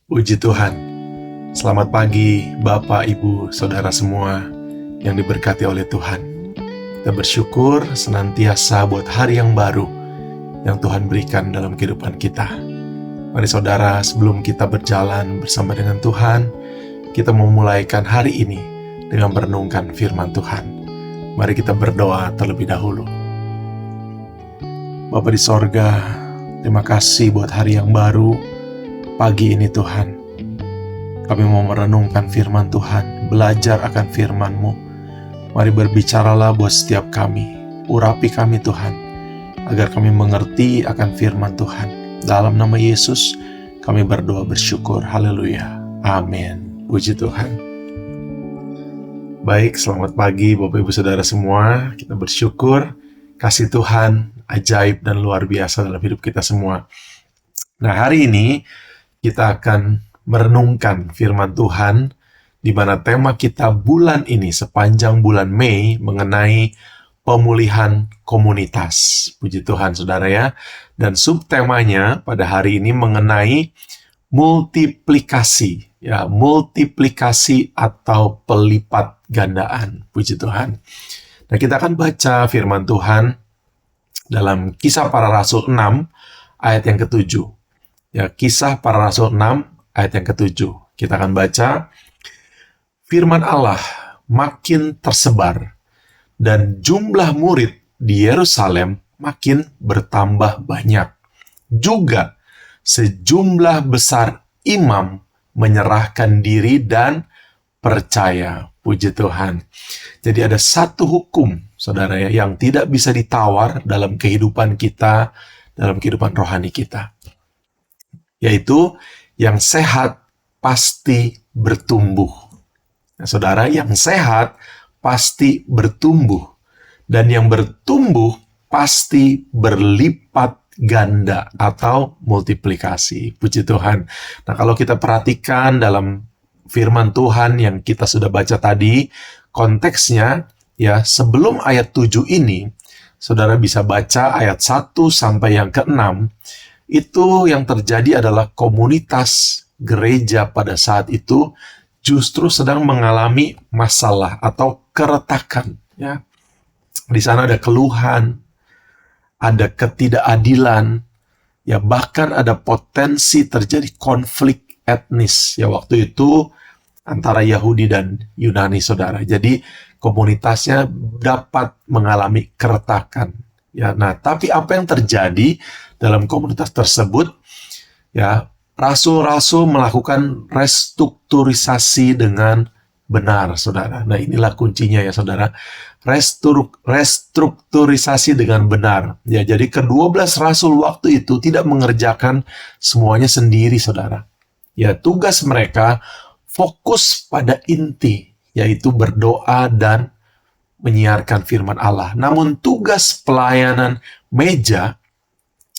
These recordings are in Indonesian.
Puji Tuhan. Selamat pagi Bapak, Ibu, Saudara semua yang diberkati oleh Tuhan. Kita bersyukur senantiasa buat hari yang baru yang Tuhan berikan dalam kehidupan kita. Mari saudara, sebelum kita berjalan bersama dengan Tuhan, kita memulaikan hari ini dengan merenungkan firman Tuhan. Mari kita berdoa terlebih dahulu. Bapa di sorga, terima kasih buat hari yang baru. Pagi ini Tuhan, kami mau merenungkan firman Tuhan, belajar akan firman-Mu. Mari berbicaralah buat setiap kami, urapi kami Tuhan, agar kami mengerti akan firman Tuhan. Dalam nama Yesus, kami berdoa bersyukur. Haleluya. Amin. Puji Tuhan. Baik, selamat pagi Bapak Ibu Saudara semua. Kita bersyukur kasih Tuhan ajaib dan luar biasa dalam hidup kita semua. Nah, hari ini kita akan merenungkan firman Tuhan, di mana tema kita bulan ini sepanjang bulan Mei mengenai pemulihan komunitas. Puji Tuhan saudara ya. Dan subtemanya pada hari ini mengenai multiplikasi, ya, multiplikasi atau pelipat gandaan. Puji Tuhan. Nah, kita akan baca firman Tuhan dalam Kisah Para Rasul 6 ayat yang ke-7. Ya, Kisah Para Rasul 6 ayat yang ke-7. Kita akan baca, firman Allah makin tersebar dan jumlah murid di Yerusalem makin bertambah banyak. Juga sejumlah besar imam menyerahkan diri dan percaya. Puji Tuhan. Jadi ada satu hukum, saudara ya, yang tidak bisa ditawar dalam kehidupan kita, dalam kehidupan rohani kita. Yaitu yang sehat pasti bertumbuh. Nah, saudara, yang sehat pasti bertumbuh. Dan yang bertumbuh pasti berlipat ganda atau multiplikasi. Puji Tuhan. Nah, kalau kita perhatikan dalam firman Tuhan yang kita sudah baca tadi, konteksnya, ya, sebelum ayat 7 ini, saudara bisa baca ayat 1 sampai yang ke-6, itu yang terjadi adalah komunitas gereja pada saat itu justru sedang mengalami masalah atau keretakan. Ya. Di sana ada keluhan, ada ketidakadilan, ya, bahkan ada potensi terjadi konflik etnis. Ya, waktu itu antara Yahudi dan Yunani, saudara. Jadi komunitasnya dapat mengalami keretakan. Ya, nah, tapi apa yang terjadi dalam komunitas tersebut? Ya, rasul-rasul melakukan restrukturisasi dengan benar, saudara. Nah, inilah kuncinya ya, saudara. Restrukturisasi dengan benar. Ya, jadi ke-12 rasul waktu itu tidak mengerjakan semuanya sendiri, saudara. Ya, tugas mereka fokus pada inti, yaitu berdoa dan menyiarkan firman Allah. Namun tugas pelayanan meja,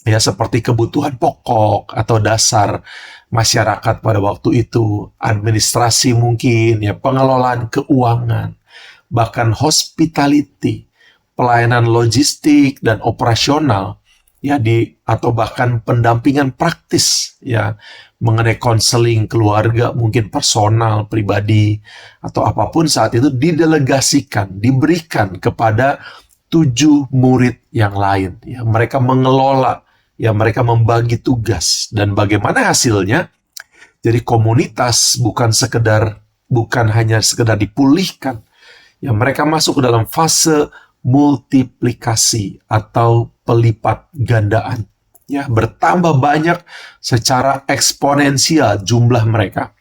ya, seperti kebutuhan pokok atau dasar masyarakat pada waktu itu, administrasi mungkin, ya, pengelolaan keuangan, bahkan hospitality, pelayanan logistik dan operasional, ya, atau bahkan pendampingan praktis, ya, mengenai konseling keluarga, mungkin personal, pribadi, atau apapun saat itu didelegasikan, diberikan kepada 7 murid yang lain. Ya, mereka mengelola, ya, mereka membagi tugas, dan bagaimana hasilnya? Jadi komunitas bukan hanya sekedar dipulihkan, ya, mereka masuk ke dalam fase multiplikasi atau pelipat gandaan. Ya, bertambah banyak secara eksponensial jumlah mereka,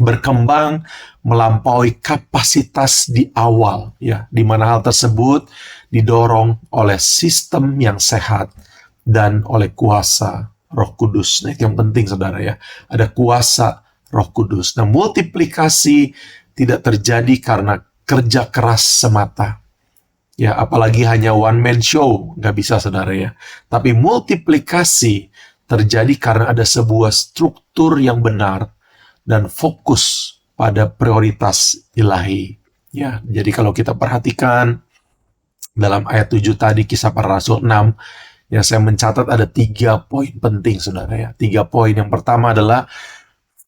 berkembang melampaui kapasitas di awal, ya, di mana hal tersebut didorong oleh sistem yang sehat dan oleh kuasa Roh Kudus. Nah, itu yang penting, saudara ya. Ada kuasa Roh Kudus. Nah, multiplikasi tidak terjadi karena kerja keras semata. Ya, apalagi hanya one man show, nggak bisa, saudara ya. Tapi multiplikasi terjadi karena ada sebuah struktur yang benar dan fokus pada prioritas ilahi. Ya, jadi kalau kita perhatikan dalam ayat 7 tadi, Kisah Para Rasul 6, ya, saya mencatat ada 3 poin penting, saudara ya. 3 poin. Yang pertama adalah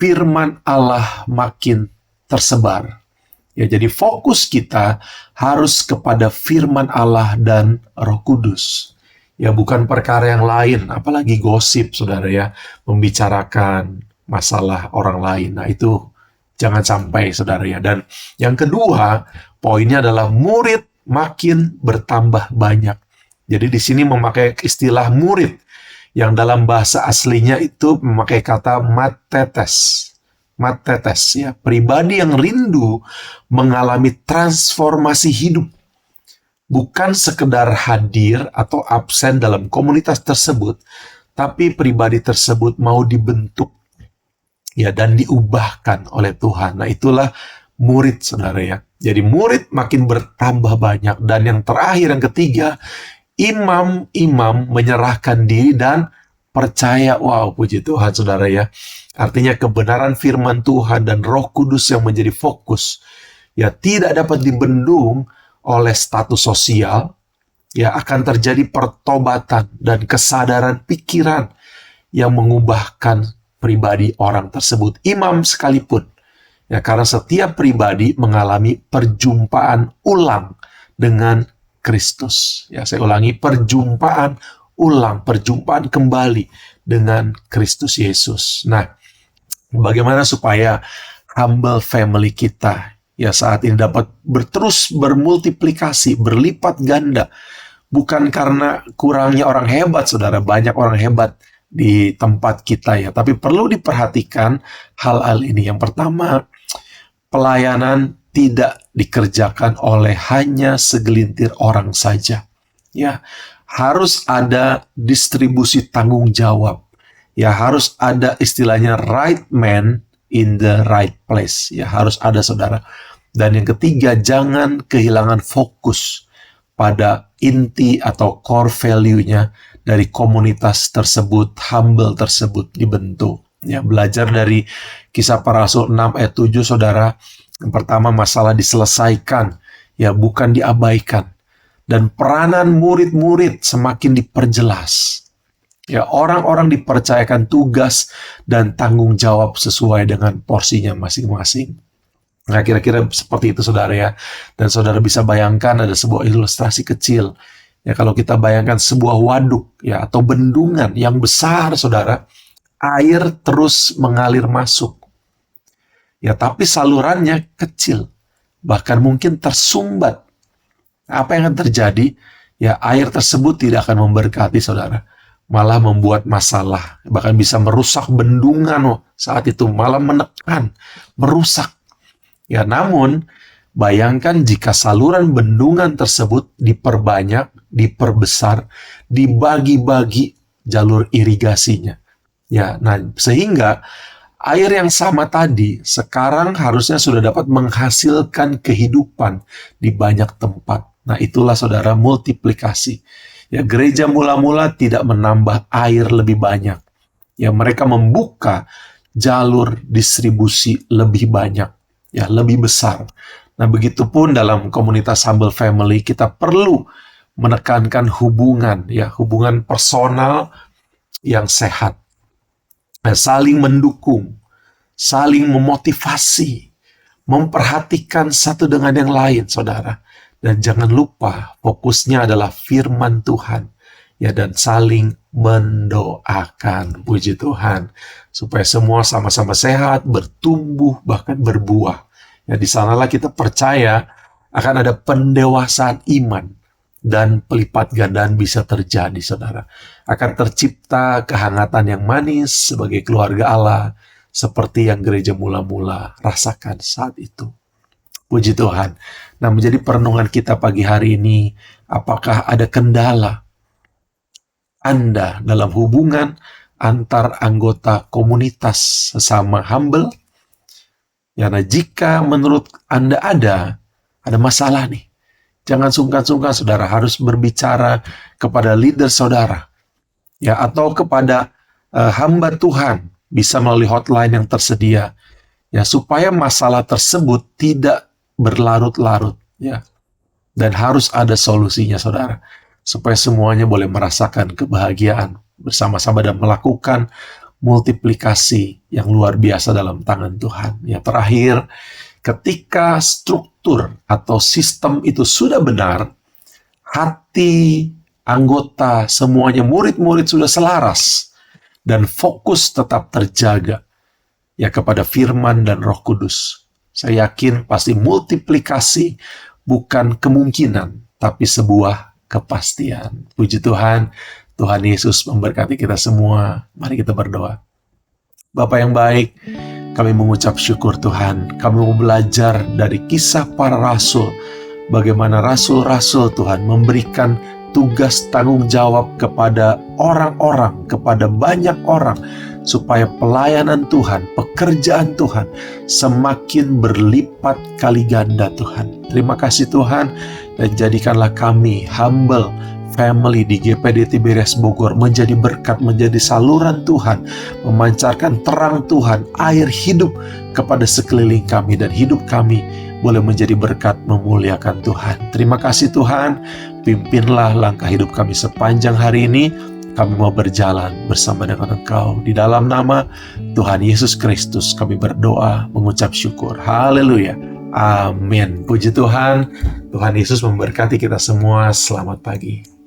firman Allah makin tersebar. Ya, jadi fokus kita harus kepada firman Allah dan Roh Kudus. Ya, bukan perkara yang lain, apalagi gosip, saudara ya, membicarakan masalah orang lain. Nah, itu jangan sampai, saudara ya. Dan yang kedua, poinnya adalah murid makin bertambah banyak. Jadi di sini memakai istilah murid, yang dalam bahasa aslinya itu memakai kata matetes. Matetes, ya, pribadi yang rindu mengalami transformasi hidup. Bukan sekedar hadir atau absen dalam komunitas tersebut, tapi pribadi tersebut mau dibentuk, ya, dan diubahkan oleh Tuhan. Nah, itulah murid, saudara ya. Jadi murid makin bertambah banyak. Dan yang terakhir, yang ketiga, imam-imam menyerahkan diri dan percaya. Wow, puji Tuhan, saudara ya. Artinya kebenaran firman Tuhan dan Roh Kudus yang menjadi fokus, ya, tidak dapat dibendung oleh status sosial. Ya, akan terjadi pertobatan dan kesadaran pikiran yang mengubahkan pribadi orang tersebut, imam sekalipun. Ya, karena setiap pribadi mengalami perjumpaan ulang dengan Kristus. Ya, saya ulangi, perjumpaan ulang, perjumpaan kembali dengan Kristus Yesus. Nah, bagaimana supaya humble family kita ya saat ini dapat terus bermultiplikasi, berlipat ganda. Bukan karena kurangnya orang hebat, saudara. Banyak orang hebat di tempat kita ya. Tapi perlu diperhatikan hal-hal ini. Yang pertama, pelayanan tidak dikerjakan oleh hanya segelintir orang saja. Ya, harus ada distribusi tanggung jawab. Ya, harus ada istilahnya right man in the right place. Ya, harus ada, saudara. Dan yang ketiga, jangan kehilangan fokus pada inti atau core value-nya dari komunitas tersebut, humble tersebut dibentuk. Ya, belajar dari Kisah Para Rasul 6 ayat 7, saudara. Yang pertama, masalah diselesaikan, ya, bukan diabaikan. Dan peranan murid-murid semakin diperjelas. Ya, orang-orang dipercayakan tugas dan tanggung jawab sesuai dengan porsinya masing-masing. Nah, kira-kira seperti itu, saudara ya. Dan saudara bisa bayangkan ada sebuah ilustrasi kecil. Ya, kalau kita bayangkan sebuah waduk, ya, atau bendungan yang besar, saudara, air terus mengalir masuk. Ya, tapi salurannya kecil, bahkan mungkin tersumbat. Apa yang akan terjadi? Ya, air tersebut tidak akan memberkati, saudara. Malah membuat masalah, bahkan bisa merusak bendungan saat itu, malah menekan, merusak. Ya, namun bayangkan jika saluran bendungan tersebut diperbanyak, diperbesar, dibagi-bagi jalur irigasinya. Ya, nah, sehingga air yang sama tadi sekarang harusnya sudah dapat menghasilkan kehidupan di banyak tempat. Nah, itulah, saudara, multiplikasi. Ya, gereja mula-mula tidak menambah air lebih banyak. Ya, mereka membuka jalur distribusi lebih banyak, ya, lebih besar. Nah, begitupun dalam komunitas Humble Family, kita perlu menekankan hubungan, ya, hubungan personal yang sehat. Nah, saling mendukung, saling memotivasi, memperhatikan satu dengan yang lain, saudara. Dan jangan lupa, fokusnya adalah firman Tuhan. Ya, dan saling mendoakan, puji Tuhan. Supaya semua sama-sama sehat, bertumbuh, bahkan berbuah. Ya, di sanalah kita percaya akan ada pendewasaan iman. Dan pelipat gandaan bisa terjadi, saudara. Akan tercipta kehangatan yang manis sebagai keluarga Allah. Seperti yang gereja mula-mula rasakan saat itu. Puji Tuhan. Nah, menjadi perenungan kita pagi hari ini, apakah ada kendala Anda dalam hubungan antar anggota komunitas sesama humble? Ya, nah, jika menurut Anda ada masalah nih, jangan sungkan-sungkan, saudara, harus berbicara kepada leader saudara, ya, atau kepada hamba Tuhan, bisa melalui hotline yang tersedia, ya, supaya masalah tersebut tidak berlarut-larut, ya. Dan harus ada solusinya, saudara, supaya semuanya boleh merasakan kebahagiaan bersama-sama dan melakukan multiplikasi yang luar biasa dalam tangan Tuhan. Yang terakhir, ketika struktur atau sistem itu sudah benar, hati, anggota, semuanya murid-murid sudah selaras, dan fokus tetap terjaga ya kepada firman dan Roh Kudus. Saya yakin pasti multiplikasi bukan kemungkinan, tapi sebuah kepastian. Puji Tuhan, Tuhan Yesus memberkati kita semua. Mari kita berdoa. Bapa yang baik, kami mengucap syukur Tuhan. Kami mau belajar dari kisah para rasul, bagaimana rasul-rasul Tuhan memberikan tugas tanggung jawab kepada orang-orang, kepada banyak orang, supaya pelayanan Tuhan, pekerjaan Tuhan semakin berlipat kali ganda Tuhan. Terima kasih Tuhan, dan jadikanlah kami humble family di GPD Tiberias Bogor menjadi berkat, menjadi saluran Tuhan, memancarkan terang Tuhan, air hidup kepada sekeliling kami, dan hidup kami boleh menjadi berkat memuliakan Tuhan. Terima kasih Tuhan, pimpinlah langkah hidup kami sepanjang hari ini. Kami mau berjalan bersama dengan Engkau. Di dalam nama Tuhan Yesus Kristus kami berdoa, mengucap syukur. Haleluya. Amin. Puji Tuhan. Tuhan Yesus memberkati kita semua. Selamat pagi.